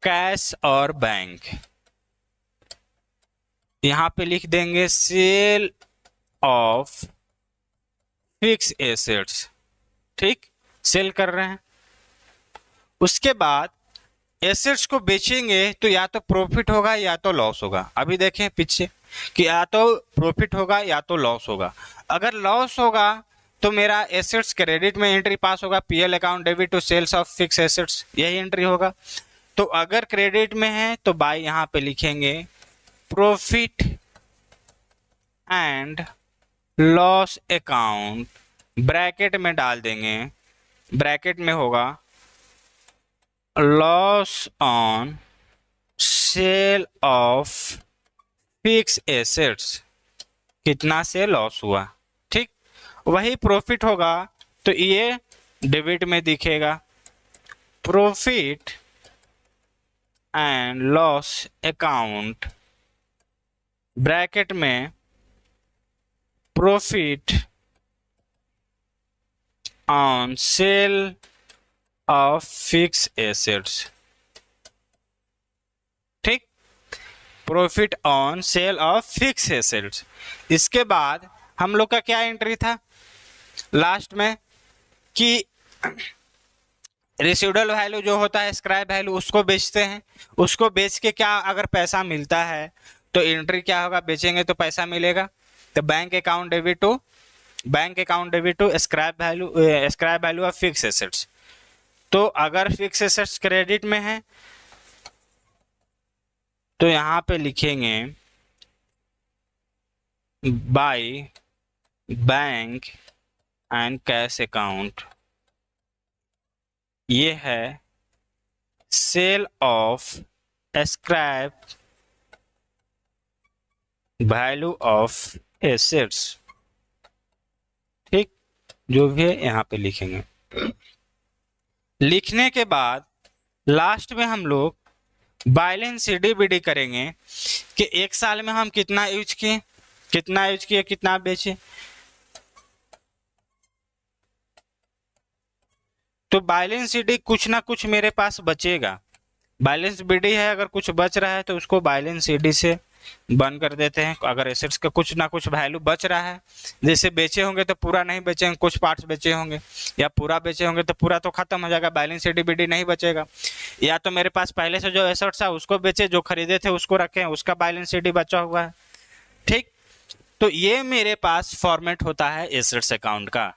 कैश और बैंक, यहां पे लिख देंगे सेल ऑफ फिक्स एसेट्स, ठीक, सेल कर रहे हैं। उसके बाद एसेट्स को बेचेंगे तो या तो प्रॉफिट होगा या तो लॉस होगा। अभी देखें पीछे कि या तो प्रॉफिट होगा या तो लॉस होगा। अगर लॉस होगा तो मेरा एसेट्स क्रेडिट में एंट्री पास होगा, PL account debit to sales of fix assets, यही एंट्री होगा। तो अगर क्रेडिट में है तो बाय यहां पे लिखेंगे profit and loss account, bracket में डाल देंगे, ब्रैकेट में होगा loss on sale of fix assets, कितना से लॉस हुआ, ठीक। वही प्रॉफिट होगा तो ये डेबिट में दिखेगा, profit and loss account, bracket में profit on sale of fix assets, ठीक, profit on sale of fix assets. इसके बाद हम लोग का क्या एंट्री था लास्ट में कि रेसिडुअल वैल्यू जो होता है, स्क्रैप वैल्यू, उसको बेचते हैं। उसको बेच के क्या अगर पैसा मिलता है तो एंट्री क्या होगा, बेचेंगे तो पैसा मिलेगा। तो bank account debit to scrap value of fix assets. तो अगर फिक्स एसेट्स क्रेडिट में है तो यहां पे लिखेंगे by bank and cash account, ये है sale of scrap value of assets, ठीक, जो भी है यहाँ पे लिखेंगे। लिखने के बाद लास्ट में हम लोग बैलेंस सीडी करेंगे कि एक साल में हम कितना यूज किए, कितना बेचे। तो बैलेंस सीडी कुछ ना कुछ मेरे पास बचेगा, बैलेंस बीडी है, अगर कुछ बच रहा है तो उसको बैलेंस सीडी से बंद कर देते हैं। अगर एसेट्स का कुछ ना कुछ वैल्यू बच रहा है, जैसे बेचे होंगे तो पूरा नहीं बेचेंगे, कुछ पार्ट्स बेचे होंगे, या पूरा बेचे होंगे तो पूरा तो खत्म हो जाएगा, बैलेंस सीडी बीडी नहीं बचेगा। या तो मेरे पास पहले से जो एसेट्स है उसको बेचे, जो खरीदे थे उसको रखे, उसका बैलेंस सीडी बचा हुआ है। ठीक, तो ये मेरे पास फॉर्मेट होता है एसेट्स अकाउंट का।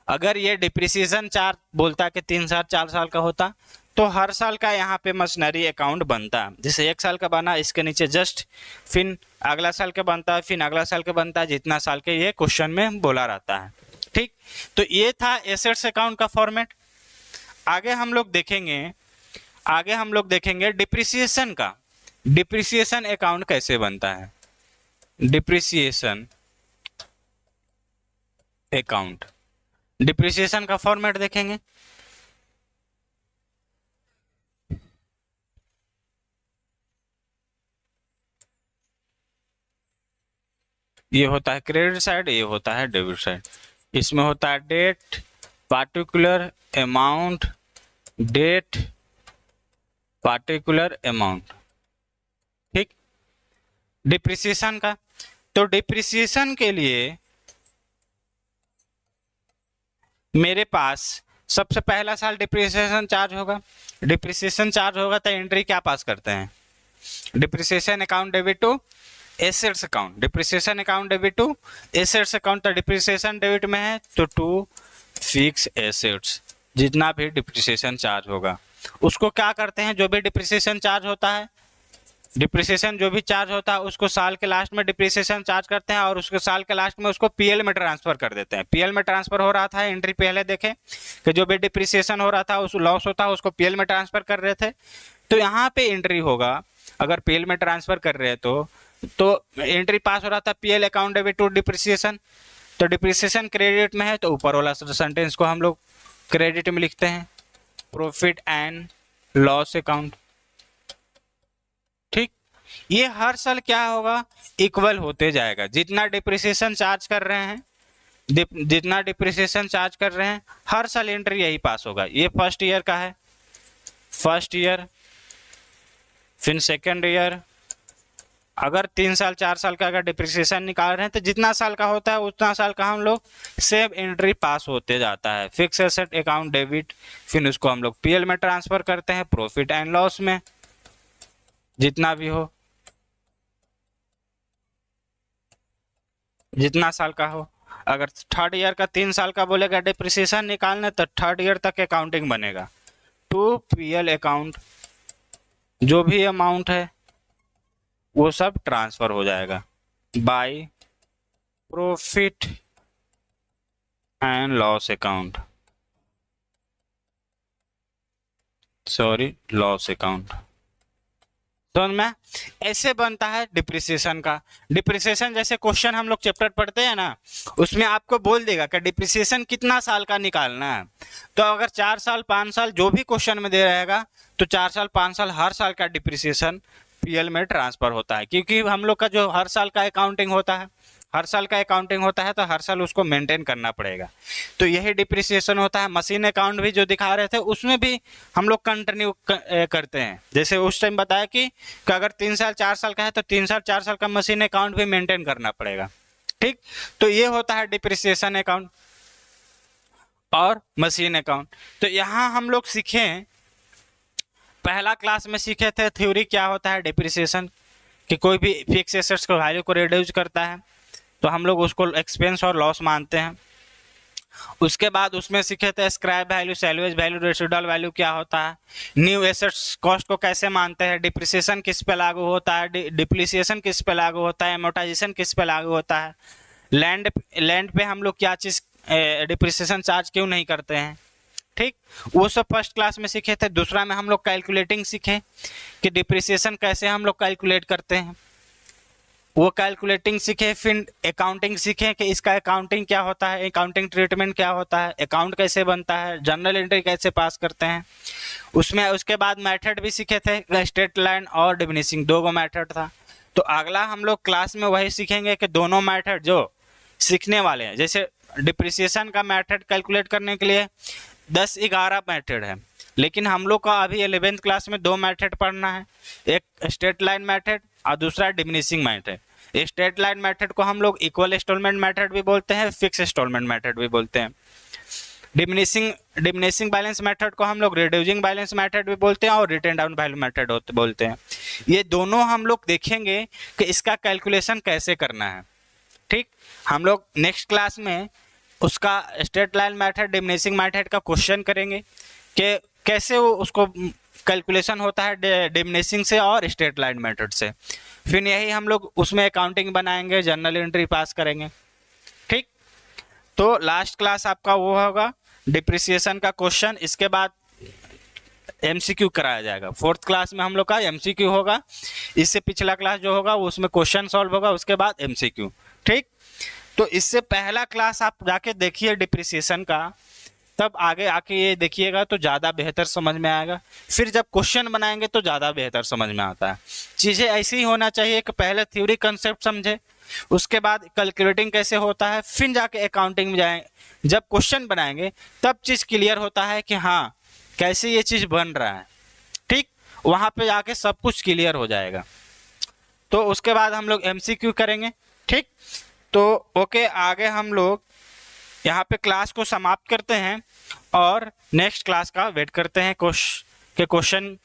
अगर ये डिप्रिसिएशन चार्ज बोलता कि 3 साल 4 साल का होता, तो हर साल का यहाँ पे मशीनरी अकाउंट बनता। जैसे 1 साल का बना, इसके नीचे जस्ट फिर अगला साल का बनता है, फिर अगला साल का बनता है, जितना साल के ये क्वेश्चन में बोला रहता है। ठीक, तो ये था एसेट्स अकाउंट का फॉर्मेट। आगे हम लोग देखेंगे डिप्रिसिएशन का। डिप्रिसिएशन अकाउंट कैसे बनता है, डिप्रिसिएशन अकाउंट, डिप्रिसिएशन का फॉर्मेट देखेंगे। ये होता है क्रेडिट साइड, ये होता है डेबिट साइड। इसमें होता है date, particular amount, date, particular amount. ठीक, डिप्रिसिएशन का, तो डिप्रिसिएशन के लिए मेरे पास सबसे पहला साल डिप्रिसिएशन चार्ज होगा। डिप्रिसिएशन चार्ज होगा तो एंट्री क्या पास करते हैं, depreciation account debit to assets account. Depreciation account debit to assets account, तो डिप्रिसिएशन डेबिट में है तो टू फिक्स एसेट्स, जितना भी डिप्रिसिएशन चार्ज होगा उसको क्या करते हैं, जो भी डिप्रिसिएशन चार्ज होता है, डिप्रिसिएशन जो भी चार्ज होता है उसको साल के लास्ट में डिप्रिसिएशन चार्ज करते हैं, और उसके साल के लास्ट में उसको पीएल में ट्रांसफर कर देते हैं। पीएल में ट्रांसफर हो रहा था, एंट्री पहले देखे कि जो भी डिप्रिसिएशन हो रहा था, उस लॉस होता है उसको पीएल में ट्रांसफर कर रहे थे, तो यहाँ पे एंट्री होगा। अगर पीएल में ट्रांसफर कर रहे हैं तो एंट्री पास हो रहा था PL account debit to depreciation. तो डिप्रिसिएशन क्रेडिट में है तो ऊपर वाला सेंटेंस को हम लोग क्रेडिट में लिखते हैं, प्रॉफिट एंड लॉस अकाउंट। ठीक, ये हर साल क्या होगा, इक्वल होते जाएगा। जितना डिप्रिसिएशन चार्ज कर रहे हैं, जितना डिप्रिसिएशन चार्ज कर रहे हैं, हर साल एंट्री यही पास होगा। ये फर्स्ट ईयर का है, फर्स्ट ईयर, फिर सेकेंड ईयर। अगर 3 साल 4 साल का अगर डिप्रिसिएशन निकाल रहे हैं तो जितना साल का होता है उतना साल का हम लोग सेम एंट्री पास होते जाता है। फिक्स एसेट अकाउंट डेबिट, फिर उसको हम लोग पीएल में ट्रांसफर करते हैं, प्रॉफिट एंड लॉस में, जितना भी हो, जितना साल का हो। अगर थर्ड ईयर का 3 साल का बोलेगा डिप्रिसिएशन निकालने, तो थर्ड ईयर तक अकाउंटिंग बनेगा। टू पीएल अकाउंट, जो भी अमाउंट है वो सब ट्रांसफर हो जाएगा by profit and loss account, sorry loss account. समझ में? ऐसे बनता है डिप्रिसिएशन का। डिप्रिसिएशन जैसे क्वेश्चन हम लोग चैप्टर पढ़ते हैं ना, उसमें आपको बोल देगा कि डिप्रिसिएशन कितना साल का निकालना है। तो अगर 4 साल 5 साल जो भी क्वेश्चन में दे रहेगा, तो 4 साल 5 साल हर साल का डिप्रिसिएशन पीएल में ट्रांसफर होता है, क्योंकि हम लोग का जो हर साल का अकाउंटिंग होता है, हर साल का अकाउंटिंग होता है, तो हर साल उसको मेंटेन करना पड़ेगा। तो यही डिप्रिसिएशन होता है। मशीन अकाउंट भी जो दिखा रहे थे उसमें भी हम लोग कंटिन्यू करते हैं। जैसे उस टाइम बताया कि अगर 3 साल 4 साल का है तो 3 साल 4 साल का मशीन अकाउंट भी मेंटेन करना पड़ेगा। ठीक, तो ये होता है डिप्रिसिएशन अकाउंट और मशीन अकाउंट। तो यहाँ हम लोग सीखे, पहला क्लास में सीखे थे थ्योरी क्या होता है डिप्रिसिएशन, कि कोई भी फिक्स एसेट्स को वैल्यू को रिड्यूस करता है तो हम लोग उसको एक्सपेंस और लॉस मानते हैं। उसके बाद उसमें सीखे थे scrap value, salvage value, residual value क्या होता है, न्यू एसेट्स कॉस्ट को कैसे मानते हैं, डिप्रिसिएशन किस पे लागू होता है, डिप्रिसिएशन किस पे लागू होता है, एमोर्टाइजेशन किस पे लागू होता है, लैंड पे हम लोग क्या चीज़ डिप्रिसिएशन चार्ज क्यों नहीं करते हैं। ठीक, वो सब फर्स्ट क्लास में सीखे थे। दूसरा में हम लोग कैलकुलेटिंग सीखे कि डिप्रिसिएशन कैसे हम लोग कैलकुलेट करते हैं, वो कैलकुलेटिंग सीखे। फिर अकाउंटिंग सीखे कि इसका अकाउंटिंग क्या होता है, अकाउंटिंग ट्रीटमेंट क्या होता है, अकाउंट कैसे बनता है, जर्नल एंट्री कैसे पास करते हैं उसमें। उसके बाद मेथड भी सीखे थे, स्ट्रेट लाइन और डिमिनिशिंग, 2 मेथड था। तो अगला हम लोग क्लास में वही सीखेंगे कि दोनों मेथड जो सीखने वाले हैं, जैसे डिप्रिसिएशन का मेथड कैलकुलेट करने के लिए 10-11 मेथड है, लेकिन हम लोग का अभी 11th क्लास में 2 मेथड पढ़ना है, एक स्ट्रेट लाइन मेथड और दूसरा diminishing method. Straight line method को हम लोग इक्वल इंस्टॉलमेंट मेथड भी बोलते हैं, फिक्स इंस्टॉलमेंट मेथड भी बोलते हैं। डिमिनिशिंग बैलेंस मेथड को हम लोग रिड्यूसिंग बैलेंस मेथड भी बोलते हैं और रिटर्न डाउन वैल्यू मेथड बोलते हैं। ये दोनों हम लोग देखेंगे कि इसका कैलकुलेशन कैसे करना है। ठीक, हम लोग नेक्स्ट क्लास में उसका straight line method diminishing method का क्वेश्चन करेंगे कि कैसे वो उसको कैलकुलेशन होता है डिमिनिशिंग से और स्ट्रेट लाइन मेथड से। फिर यही हम लोग उसमें अकाउंटिंग बनाएंगे, जर्नल एंट्री पास करेंगे। ठीक, तो लास्ट क्लास आपका वो होगा डिप्रिसिएशन का क्वेश्चन, इसके बाद एमसीक्यू कराया जाएगा। 4th क्लास में हम लोग का एमसीक्यू होगा, इससे पिछला क्लास जो होगा वो उसमें क्वेश्चन सॉल्व होगा, उसके बाद एमसीक्यू। ठीक, तो इससे पहला क्लास आप जाके देखिए डिप्रिसिएशन का, तब आगे आके ये देखिएगा तो ज़्यादा बेहतर समझ में आएगा। फिर जब क्वेश्चन बनाएंगे तो ज़्यादा बेहतर समझ में आता है। चीज़ें ऐसी ही होना चाहिए कि पहले थ्योरी कंसेप्ट समझे, उसके बाद कैलकुलेटिंग कैसे होता है, फिर जाके अकाउंटिंग में जाएं। जब क्वेश्चन बनाएंगे तब चीज़ क्लियर होता है कि हाँ कैसे ये चीज़ बन रहा है। ठीक, वहाँ पे जाके सब कुछ क्लियर हो जाएगा। तो उसके बाद हम लोग एमसीक्यू करेंगे। ठीक, तो ओके, आगे हम लोग यहाँ पे क्लास को समाप्त करते हैं और नेक्स्ट क्लास का वेट करते हैं क्वेश्चन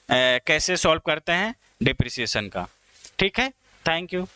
कैसे सॉल्व करते हैं डिप्रिसिएशन का। ठीक है, थैंक यू।